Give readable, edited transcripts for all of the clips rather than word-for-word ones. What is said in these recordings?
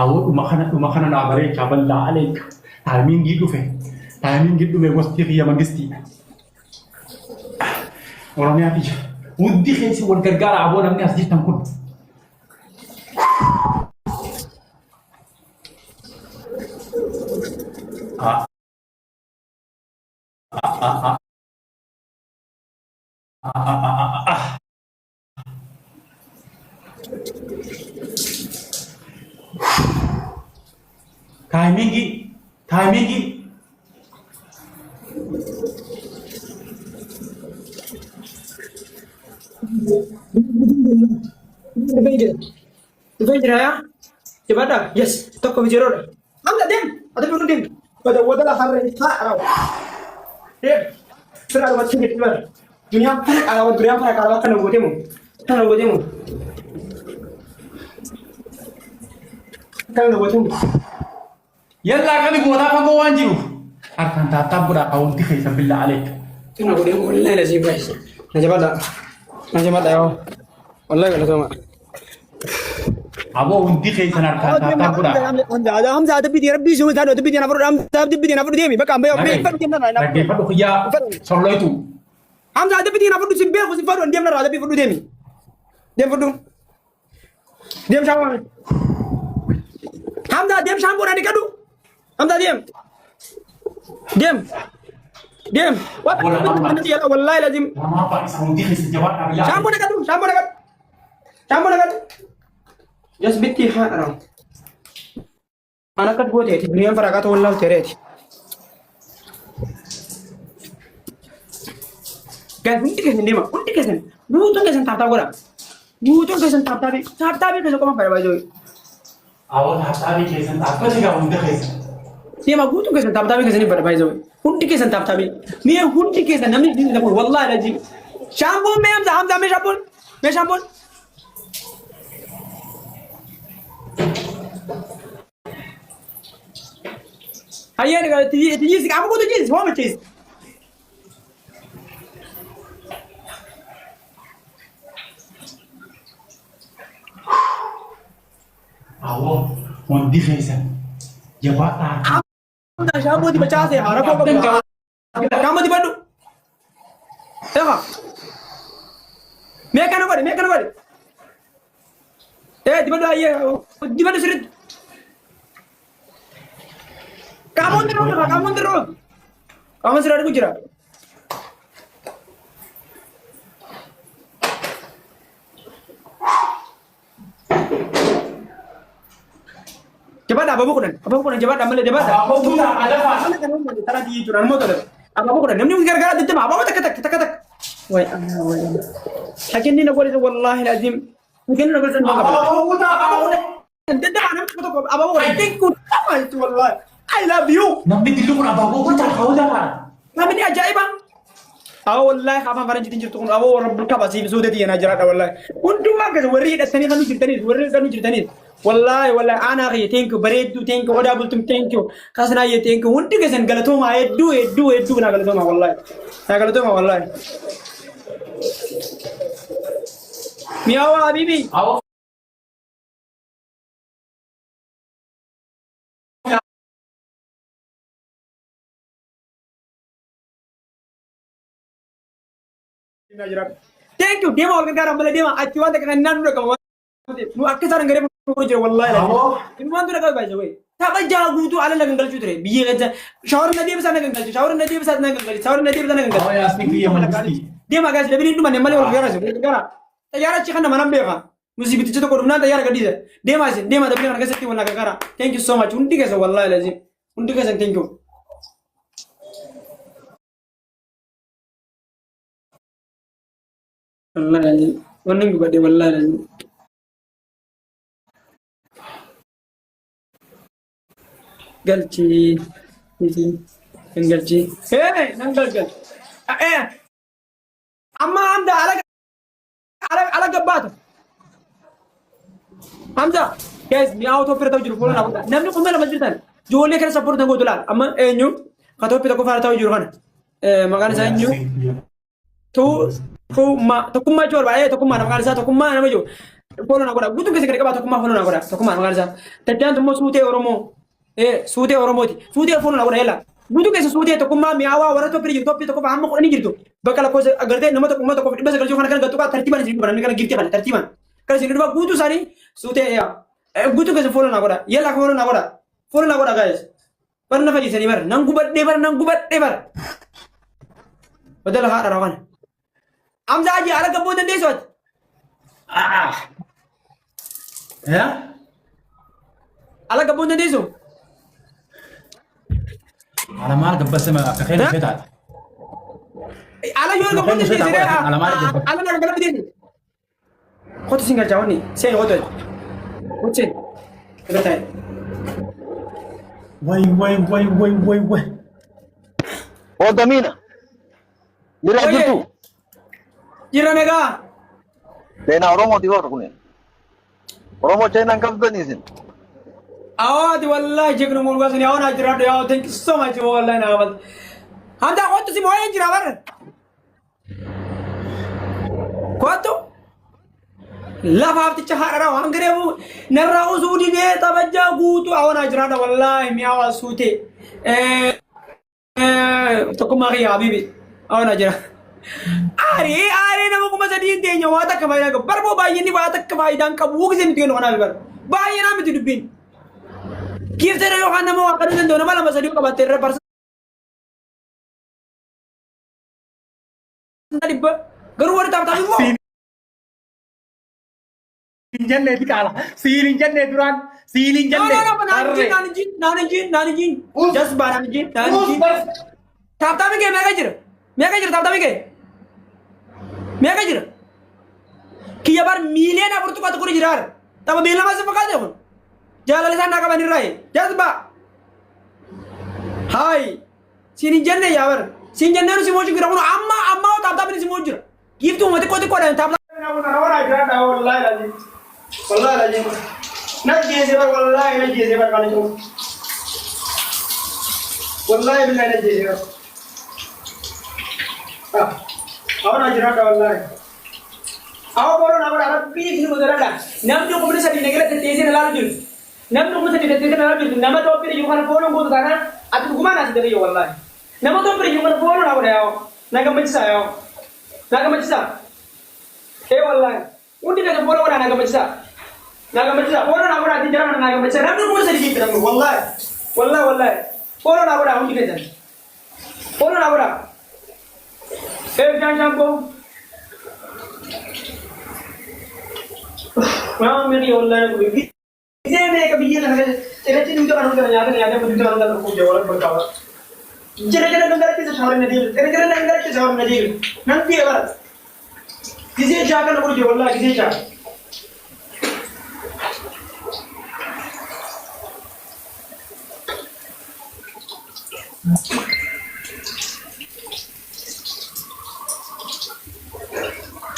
أو ما خنا نعبري كابل لا عليك تامين جدو في تامين جدو بوستي في مانجستي وراني أتيجي ودي خيسي والكرجال عبونا من أسجد تنكون آه آه آه آه آه آه تايمينجي تايمينجي Dipenjara ya? Coba dah, yes, toko bijero. Anda dem, ada perlu dem. Wada lah hari ha. Dem, sudah ada macam ni. Dunia kalau dunia kalau kan nunggu demo, kan nunggu demo. Kan nunggu demo. يلا كم يقول هذا فما وانجيو أركان تتبرع أو تخيس بالله عليك Kan nunggu demo, wallahi lazim guys. Najib ada ya. Wallahi kalau sama. أبو وندي خيس أركان تتبرع Hamza ada bidi Rabbi suruh tadi ada bidi nafur Hamza ada bidi nafur dia mi baka ambil لكن فدو خيا صلوا itu Hamza ada bidi nafur si bel si faru dia ada bidi faru dia mi dia faru dia sama Hamza dia sampo nanti kadu Hamza diam what nanti ya wallahi lazim ما apa isang وندي خيس جواب بالله sampo dekat just bitti ha anak kat bote ti dunia farakat wallahu tereti kan unti kesen butuh kesen tata gora butuh kesen tata bi kesen koma pada bajo أول هتابي خيس أنت juga وندي خيس dia mah butuh kesen tata bi kesen pada bajo unti kesen tata bi mie unti kesen namni din da wallahi lazim shampoo me hamza me shampoo Ayer tiji kamu kau tiji semua macam أول وندي خيس جواب Kamu shampoo dibaca saya harap kau kamu di Bandung. Tengok. Mekan apa? Di Bandung ayer di Bandung sering. Kamu terus. Kamu sudah ada kucira. Cepat apa bukunan? Cepat ambil cepat. Apa bukan ada apa Tara di curang motor. Apa bukunan? Namanya gara-gara di tema. Apa tak. Woi. Hakin ni nak boleh wallahi lazim. Mungkin nak boleh apa bukan Tidak ada apa bukunan. I think good. Apa itu wallahi. I love you. nanti dulu pun apa bukan tak kau dah Kami ni ajaib bang. والله خافا فرنج تنجر تقول أبو رب الكعبة سيب سودتي أنا جرات والله وانتم ما كذا وريد الثاني كانوا جرتني والله أنا أخي تينكو بريدو تينكو ودا بلتم تينكو كاسنا يتينكو وانتم كذا قالتهم يدو نا قالتهم والله مياوا حبيبي Thank you. Dia mau organ garam bela dia mah. Acuan tak kena nanu rekam. Nu akhir sarang gare pun je wallahi lagi. Ini mantu rekam baca wei. Tak baca jago tu ala lagan galcu tere. Biye kerja. Shower nanti bisa nagan galcu. Shower nanti bisa nagan galcu. Oh ya asli dia mesti. Dia mah guys lebih itu mana malah orang garas. Gara. Tayara cikan nama nambe ka. Musibit itu korum na tayara kadi je. Dia mah tapi orang kasih tiwan naga gara. Thank you so much. Unti kesa wallahi lazim. Unti kesa thank you. والله العظيم وننقل بعدي والله العظيم قلتي قلتي ايه ننقل ايه اما حمزه على قباته حمزه guys mi auto per tawjur ko na namni ko mela majritan jole kan support ngo dolal amma enyu kato pita ko fara tawjur kana magana sa enyu to kuma jor ba to kuma na magana sa to kuma na majo follow na godha guutuu keessa gadi qabaa tokkummaa follow na godha tokkummaa maqaan isaa taddaan immoo suutee oromoo suutee oromooti suutee follow na godha yalla guutuu keessa suutee tokkummaa mi'aawaa warra toppii jirtu toppii tokko amma kudhanii jirtu bakka lakkoofsa agartee nama tokkummaa tokko dhibba sagalchuu kana kan gattu tartiibaan isin dhufa namni kana girtii kana tartiibaan kan isin dhufa guutuu isaanii suutee guutuu keessa follow na godha yalla follow na godha guys bar na fayyisanii bar nan gubadhee bar badala haadha rawan amza aji ala gabboo dandeessu ati ya ala gabboo dandeessu على ما أعرف بس ما تخيل شيء تعال ala yoo gabboo dandeessu ala na gabboo dandeessu kotu singal jawani sen kotu kotu kata tay وي Odamina. Mira Oye. gitu. jira mega Tena Oromo di luar kunin. Oromo China Afghanistan. awadi wallahi jignu mun wasni awna jira do yaw thank you so much wallahi na awad handa kotu si moye jira bar kotu lafa hafti chahara wangarebu narra usudi be tabajja gutu awna jira do wallahi mi awa sute tokkummaa kiyya habibi awna jira ari nama kuma sadii teenya waa takka faayidaa qabu barboo baay'inni waa takka faayidaan qabu gisee nuti kennu kanaaf bar baay'inaa miti dubbiin kiiftee yookaan nama waa kadhuu danda'u nama lama sadii qabattee irra barsa dhibba garuu warri taphatan immoo جنة دي كالا سيلين جنة دوران سيلين جنة naanijin just baa naanijin taphtaa migee meeqa jira taphtaa meeqa jira kiyya bar miiliyoona afur tuqaa tuquri jiraar tapha beellamaa si fakkaate kun jaalala isaan naa qaban irraa just baa haay siin jenne yaa bar siin jenneen si moojii jira kun amma taphtaa bini si moojii jira giiftuu uummati qooti qoodhan taphtaa والله لازم نجي زبر والله نجي زبر كان يجوا والله بالله نجي زبر أنا جرّا والله أو بورو نامر أنا بيجي كني مدرّا نام جو كمري سبي نقول تيجي نلالو جل نام جو كمري سبي تيجي نلالو جل نام تو بيجي يوكان بورو بورو كذا أتو كمان ناس تبي والله نام تو بيجي يوكان بورو نامر ياو ناكم بيجسا إيه والله undi daga bolo wana naga majsa bolo na wana dijara na naga majsa rabu ko sari jitra wallahi bolo na wana undi kejan bolo na wana jan ko wa meri wallahi ko bi ide me ka biye na tere tin to kanu kana yaada budin to kanu ko jawala barkawa jere nangara ke sawar na dil jere nangara ke sawar na dil nanti evar किसी जाकर ना बोलिए वल्लाह किसी जा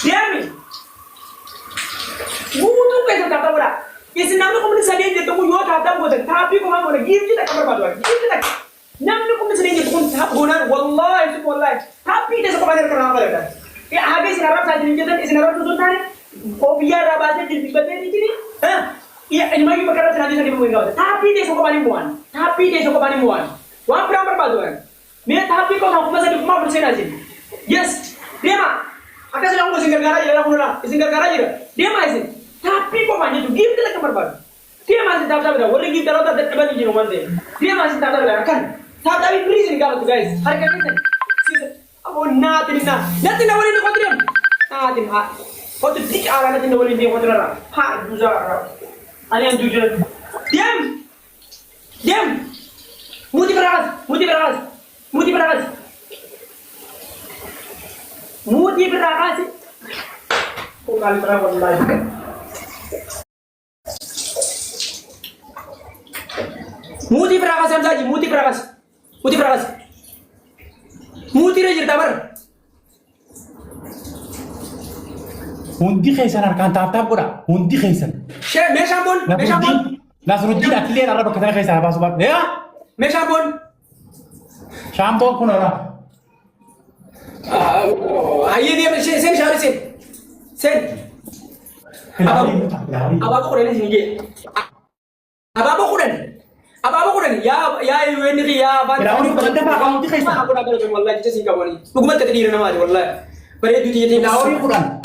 Diami, butuh kayak kata bora. Isi nama komunis saya dia temu jual kata bodoh. Tapi kau mana boleh gift kita kamar baru. Gift kita. Nama komunis saya dia pun tak guna. Wallah itu wallah. Tapi dia sekolah dia kerana apa lagi? Ya habis sinarap saja ninjatan, sinarap tutup tadi. Oh biar rabatnya jadi betul ini. Ya ini lagi perkara nanti saya dibuat kau. Tapi dia suka paling muan. Wah berapa baduan? Dia tapi kau nak masa di rumah bersih aja. Yes, dia mah. Akan saya ngomong singgah gara ya, singgah gara aja. Dia masih. Tapi kau banyak tu gift kita kamar baru. Dia masih tak tahu dah. Orang gift kalau tak dapat di rumah dia. Dia masih tak tahu dah kan. Tapi please ni kalau tu guys. Harga ni. Oh natin wala ni kontriyan natin ha kau tu dik ala natin wala ni kontriyan ha duza ani an duza diam muti berakas oh kali pernah wallahi muti berakas saja muti berakas Muti rejir tabar. Hundi khaysan arkan tap pura. Hundi khaysan. Me shampoo. Nasruddin atlet arab katana khaysan apa sobat? Ya? Me shampoo. Shampoo kun ora. Aye dia sen share sen. Ababa ko rin sige. Ababa ko rin. Ababa ko rin. Ya ni ya ba. Ilaawin ko maganda pa ako di kaysa. Ako na talaga wallahi kasi singka mo ni. Bugman ka tadira naman wallahi. Bare duti yete Ilaawin ko lang.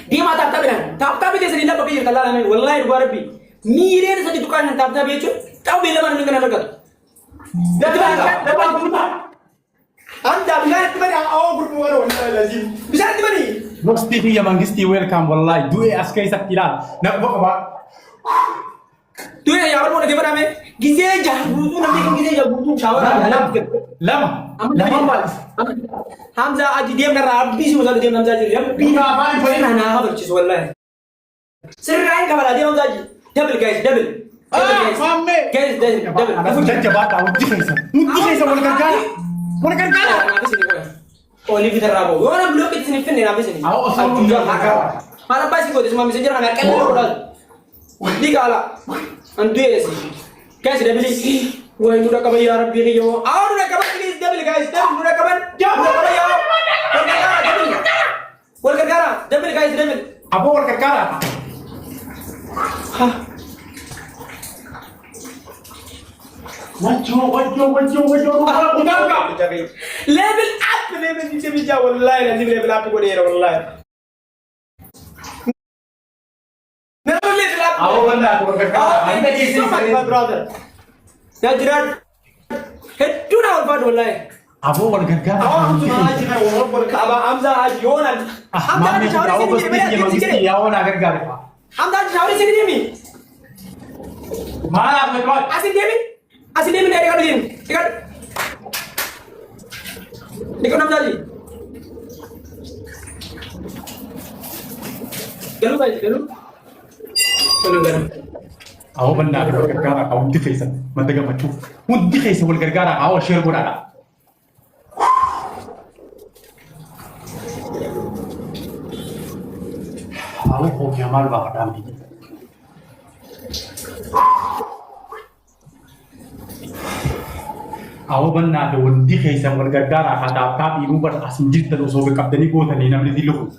Dia mata tabiran. Tapi dia sedih apa pikir kalau namin wallahi luar bi. Mire sa dukan ng tabi itu. Tahu bila man dengan nagat. Dapat berubah. Anda bilang tadi awak bermuara wallahi lazim. Bisa di mana? Box TV ya mangisti welcome wallahi. Dua askai saktilan. Nak buat apa? Tu ya orang mau di mana me? Gize jah butuh nanti kan gize jah butuh shower. Lama. Hamza aji diam karena abis usah diam Hamza aji diam. Buka apaan? Pernah nah bercis wallahi. Sering kabar dia Hamza aji. Double guys, double. Mame. Guys, double. Aku jajah bata. Undi kaysa wala karkara. Wala karkara. Habis ini kau. Oh ini kita rabo. Orang belum kita sini fin habis ini. Aku asal juga hakar. Mana pasti kau semua messenger kan kan udah. Di kala. Antu ya sih. Guys, double sih. Wah ini udah kabar ya Rabbi yo. Udah kabar please double guys. Double udah kabar. Udah kabar ya. Wal karkara. Double guys, double. Apa wala karkara? Wajo. Level up di sini jauh wallahi nanti level up gue deh wallahi. Never level up. Aku benda aku karkara. Thank you so much my brother. Ya jiran. Head to now wallahi. Apa wala karkara? Cuma aja kan orang berkaba Hamza aja Yonan. Hamza di shower Aku sini dia mangisti ya wala karkara. Hamza di shower sini dia mi. Mana aku ikut? Asin dia mi dari kau ini. Ikat. Ikut Hamza aja. Galu guys, galu. Aku benda aku karkara. Aku undi kaysa. Mataga macu. Undi kaysa wala karkara. Aku share ko na. Aku kok yamal ba kadam di. Aku benda aku undi kaysa wala karkara. Kata ibu ber asin jitta lo sobe kapteni ko tani namni diluko.